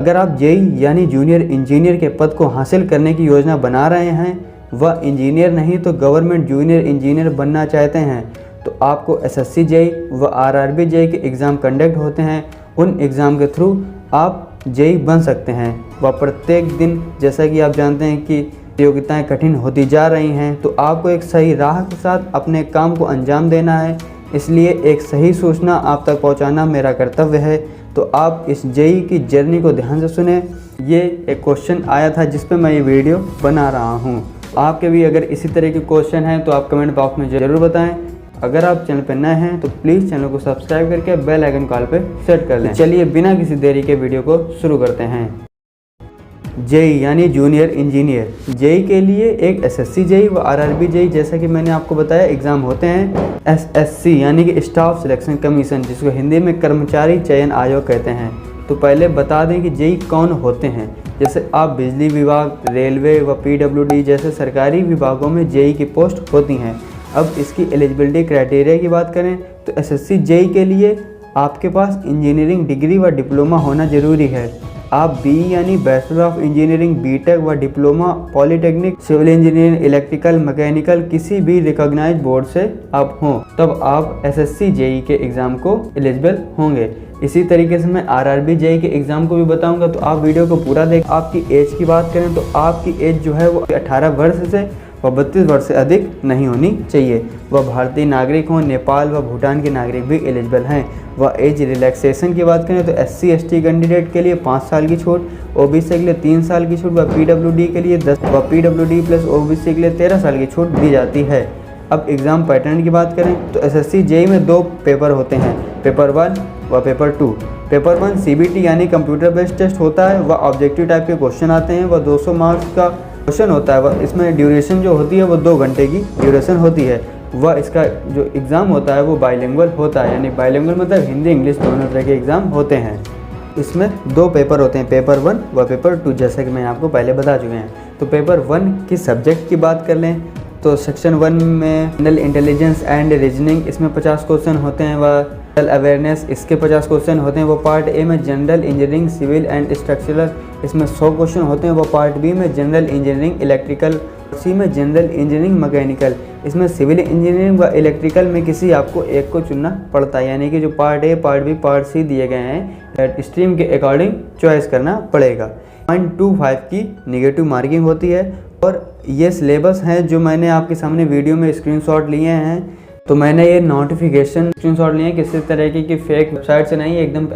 अगर आप जेई यानी जूनियर इंजीनियर के पद को हासिल करने की योजना बना रहे हैं व इंजीनियर नहीं तो गवर्नमेंट जूनियर इंजीनियर बनना चाहते हैं तो आपको एसएससी जेई व आरआरबी जेई के एग्ज़ाम कंडक्ट होते हैं। उन एग्ज़ाम के थ्रू आप जेई बन सकते हैं व प्रत्येक दिन जैसा कि आप जानते हैं कि प्रतियोगिताएं कठिन होती जा रही हैं, तो आपको एक सही राह के साथ अपने काम को अंजाम देना है। इसलिए एक सही सूचना आप तक पहुंचाना मेरा कर्तव्य है। तो आप इस जेई की जर्नी को ध्यान से सुने। ये एक क्वेश्चन आया था जिस पे मैं ये वीडियो बना रहा हूँ। आपके भी अगर इसी तरह के क्वेश्चन हैं तो आप कमेंट बॉक्स में ज़रूर बताएं। अगर आप चैनल पर नए हैं तो प्लीज़ चैनल को सब्सक्राइब करके बेल आइकन कॉल पे सेट कर लें। चलिए बिना किसी देरी के वीडियो को शुरू करते हैं। जेई यानी जूनियर इंजीनियर, जेई के लिए एक एसएससी जेई व आरआरबी जेई जैसा कि मैंने आपको बताया एग्ज़ाम होते हैं। एसएससी यानी कि स्टाफ सिलेक्शन कमीशन, जिसको हिंदी में कर्मचारी चयन आयोग कहते हैं। तो पहले बता दें कि जेई कौन होते हैं। जैसे आप बिजली विभाग, रेलवे व पीडब्ल्यूडी जैसे सरकारी विभागों में जेई की पोस्ट होती हैं। अब इसकी एलिजिबिलिटी क्राइटेरिया की बात करें तो एसएससी जेई के लिए आपके पास इंजीनियरिंग डिग्री व डिप्लोमा होना ज़रूरी है। आप बी यानी बैचलर ऑफ इंजीनियरिंग, बीटेक व diploma polytechnic, civil engineering, electrical, mechanical किसी भी रिकॉग्नाइज बोर्ड से आप हों तब आप एसएससी जेई के एग्ज़ाम को एलिजिबल होंगे। इसी तरीके से मैं आरआरबी जेई के एग्ज़ाम को भी बताऊंगा, तो आप वीडियो को पूरा देख। आपकी एज की बात करें तो आपकी एज जो है वो 18 वर्ष से व 32 वर्ष से अधिक नहीं होनी चाहिए। वह भारतीय नागरिक हों, नेपाल व भूटान के नागरिक भी एलिजिबल हैं। वह एज रिलैक्सेशन की बात करें तो एससी एसटी कैंडिडेट के लिए 5 साल की छूट, ओबीसी के लिए 3 साल की छूट व पीडब्ल्यूडी के लिए 10 व पीडब्ल्यूडी प्लस ओबीसी के लिए 13 साल की छूट दी जाती है। अब एग्ज़ाम पैटर्न की बात करें तो एसएससी जेई में 2 पेपर होते हैं, पेपर 1 व पेपर 2। पेपर 1 सीबीटी यानी कंप्यूटर बेस्ड टेस्ट होता है। वह ऑब्जेक्टिव टाइप के क्वेश्चन आते हैं। वह 200 मार्क्स का क्वेश्चन होता है। वह इसमें ड्यूरेशन जो होती है वो 2 घंटे की ड्यूरेशन होती है। वह इसका जो एग्ज़ाम होता है वो बाइलिंगुअल होता है, यानी बाइलिंगुअल मतलब हिंदी इंग्लिश दोनों तरह के एग्ज़ाम होते हैं। इसमें 2 पेपर होते हैं, पेपर 1 व पेपर 2, जैसा कि मैं आपको पहले बता चुके हैं। तो पेपर 1 की सब्जेक्ट की बात कर लें तो सेक्शन 1 में जनरल इंटेलिजेंस एंड रीजनिंग, इसमें 50 क्वेश्चन होते हैं। वह जनरल अवेयरनेस, इसके 50 क्वेश्चन होते हैं। वो पार्ट ए में general engineering civil and structural, इसमें 100 क्वेश्चन होते हैं। वो पार्ट बी में जनरल इंजीनियरिंग इलेक्ट्रिकल, सी में जनरल इंजीनियरिंग मैकेनिकल। इसमें सिविल इंजीनियरिंग व इलेक्ट्रिकल में किसी आपको एक को चुनना पड़ता है, यानी कि जो part A, part B, part C दिए गए हैं स्ट्रीम के अकॉर्डिंग चॉइस करना पड़ेगा। 0.25 की निगेटिव मार्किंग होती है। और ये सिलेबस हैं जो मैंने आपके सामने वीडियो में स्क्रीनशॉट लिए हैं। तो मैंने ये नोटिफिकेशन स्क्रीनशॉट लिए हैं, किसी तरीके की फेक वेबसाइट से नहीं, एकदम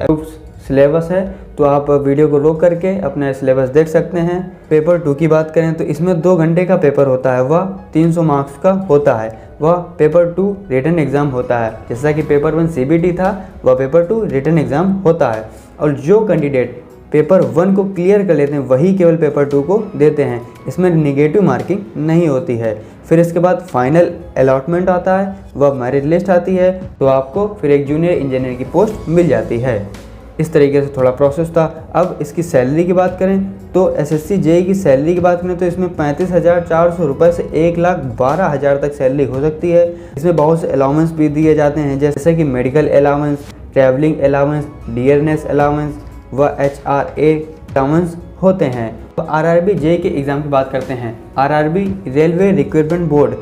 सिलेबस है। तो आप वीडियो को रोक करके अपना सिलेबस देख सकते हैं। पेपर 2 की बात करें तो इसमें 2 घंटे का पेपर होता है। वह 300 मार्क्स का होता है। वह पेपर 2 रिटन एग्ज़ाम होता है। जैसा कि पेपर 1 सीबीटी था, वह पेपर 2 रिटन एग्ज़ाम होता है। और जो कैंडिडेट पेपर 1 को क्लियर कर लेते हैं वही केवल पेपर 2 को देते हैं। इसमें निगेटिव मार्किंग नहीं होती है। फिर इसके बाद फाइनल अलॉटमेंट आता है, वह मेरिट लिस्ट आती है, तो आपको फिर एक जूनियर इंजीनियर की पोस्ट मिल जाती है। इस तरीके से थोड़ा प्रोसेस था। अब इसकी सैलरी की बात करें तो एसएससी जेई की सैलरी की बात करें तो इसमें 35,400 रुपये से 1,12,000 तक सैलरी हो सकती है। इसमें बहुत से अलाउंस भी दिए जाते हैं, जैसे कि medical allowance, travelling allowance, dearness allowance व HRA अलाउंस होते हैं। तो आरआरबी जेई के एग्ज़ाम की बात करते हैं। आरआरबी रेलवे रिक्रूटमेंट बोर्ड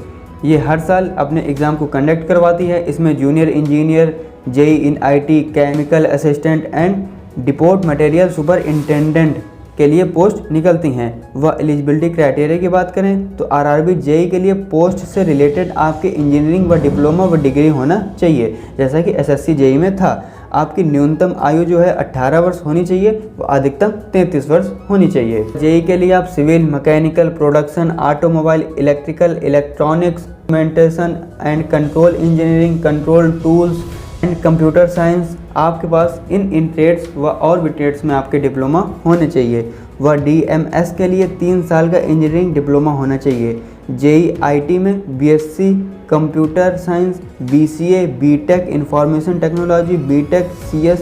ये हर साल अपने एग्ज़ाम को कंडक्ट करवाती है। इसमें junior engineer, JE in IT, chemical assistant and depot material superintendent के लिए पोस्ट निकलती हैं। वह एलिजिबिलिटी क्राइटेरिया की बात करें तो आरआरबी जेई के लिए पोस्ट से रिलेटेड आपके इंजीनियरिंग व डिप्लोमा व डिग्री होना चाहिए, जैसा कि एसएससी जेई में था। आपकी न्यूनतम आयु जो है 18 वर्ष होनी चाहिए व अधिकतम 33 वर्ष होनी चाहिए। जेई के लिए आप civil, mechanical, production, automobile, electrical, electronics, instrumentation and control engineering, control tools and computer science, आपके पास इन ट्रेड्स व और भी ट्रेड्स में आपके डिप्लोमा होने चाहिए। व DMS के लिए 3 साल का इंजीनियरिंग डिप्लोमा होना चाहिए। जेई IT में BSc computer science, BCA, B Tech information technology, B Tech CS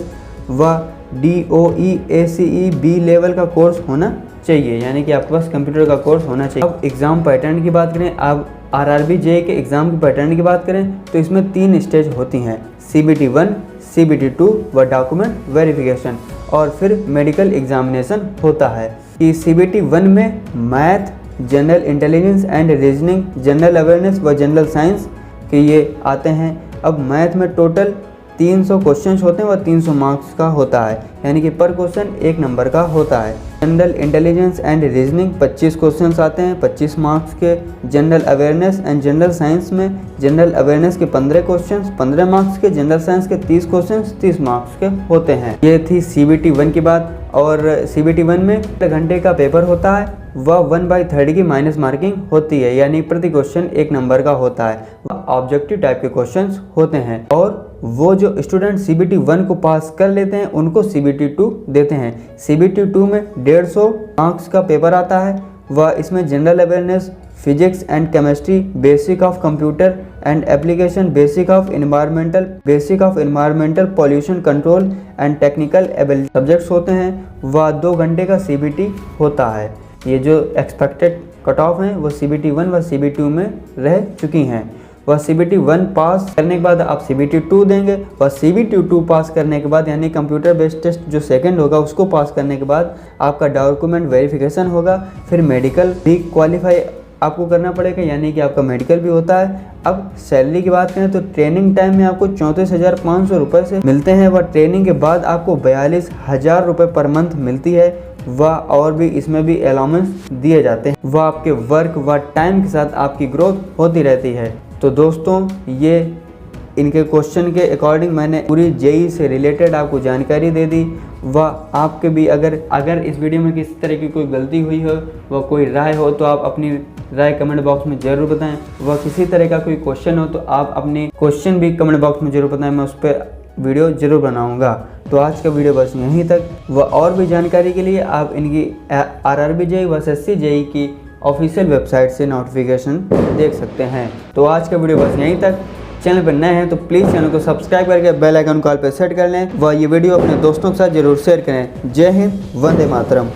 व DOE ACE B लेवल का कोर्स होना चाहिए, यानी कि आपके पास कंप्यूटर का कोर्स होना चाहिए। अब एग्ज़ाम पैटर्न की बात करें, अब आरआरबी जेई के एग्ज़ाम की पैटर्न की बात करें तो इसमें 3 स्टेज होती हैं, CBT 1, CBT2 व डॉक्यूमेंट वेरिफिकेशन, और फिर मेडिकल एग्जामिनेशन होता है। कि CBT1 में math, general intelligence and reasoning, general awareness व जनरल साइंस के ये आते हैं। अब मैथ में टोटल 300 क्वेश्चंस होते हैं व 300 मार्क्स का होता है, यानी कि पर क्वेश्चन 1 नंबर का होता है। General intelligence and reasoning 25 questions आते हैं 25 मार्क्स के। General awareness and general science में जनरल अवेयरनेस के 15 क्वेश्चंस 15 मार्क्स के, जनरल साइंस के 30 क्वेश्चंस 30 मार्क्स के होते हैं। ये थी CBT1 की बात। और CBT1 में 1 घंटे का पेपर होता है वह 1/3 की माइनस मार्किंग होती है, यानी प्रति क्वेश्चन 1 नंबर का होता है। ऑब्जेक्टिव टाइप के क्वेश्चंस होते हैं, और वो जो स्टूडेंट CBT1 को पास कर लेते हैं उनको CBT2 देते हैं। CBT2 में 150 मार्क्स का पेपर आता है व इसमें general awareness, physics and chemistry, basic of computer and application, basic of environmental pollution control and technical ability subjects होते हैं। व 2 घंटे का CBT होता है। ये जो एक्सपेक्टेड कट ऑफ हैं वो CBT1 व CBT2 में रह चुकी हैं। वह CBT1 पास करने के बाद आप CBT2 देंगे, और CBT2 पास करने के बाद यानी कंप्यूटर बेस्ड टेस्ट जो सेकंड होगा उसको पास करने के बाद आपका डॉक्यूमेंट वेरिफिकेशन होगा। फिर मेडिकल भी क्वालिफाई आपको करना पड़ेगा, यानी कि आपका मेडिकल भी होता है। अब सैलरी की बात करें तो ट्रेनिंग टाइम में आपको 34,500 रुपये से मिलते हैं, व ट्रेनिंग के बाद आपको 42,000 रुपये पर मंथ मिलती है। वह और भी इसमें भी अलाउंस दिए जाते हैं। वह आपके वर्क व टाइम के साथ आपकी ग्रोथ होती रहती है। तो दोस्तों ये इनके क्वेश्चन के अकॉर्डिंग मैंने पूरी JEE से रिलेटेड आपको जानकारी दे दी। व आपके भी अगर इस वीडियो में किसी तरह की कोई गलती हुई हो व कोई राय हो तो आप अपनी राय कमेंट बॉक्स में ज़रूर बताएं। व किसी तरह का कोई क्वेश्चन हो तो आप अपने क्वेश्चन भी कमेंट बॉक्स में ज़रूर बताएं, मैं उस पर वीडियो ज़रूर बनाऊँगा। तो आज का वीडियो बस यहीं तक। व और भी जानकारी के लिए आप इनकी RRB JEE व SSC JEE की ऑफिशियल वेबसाइट से नोटिफिकेशन देख सकते हैं। तो आज का वीडियो बस यहीं तक। चैनल पर नए हैं तो प्लीज़ चैनल को सब्सक्राइब करके बेल आइकन कॉल पर सेट कर लें व ये वीडियो अपने दोस्तों के साथ जरूर शेयर करें। जय हिंद, वंदे मातरम।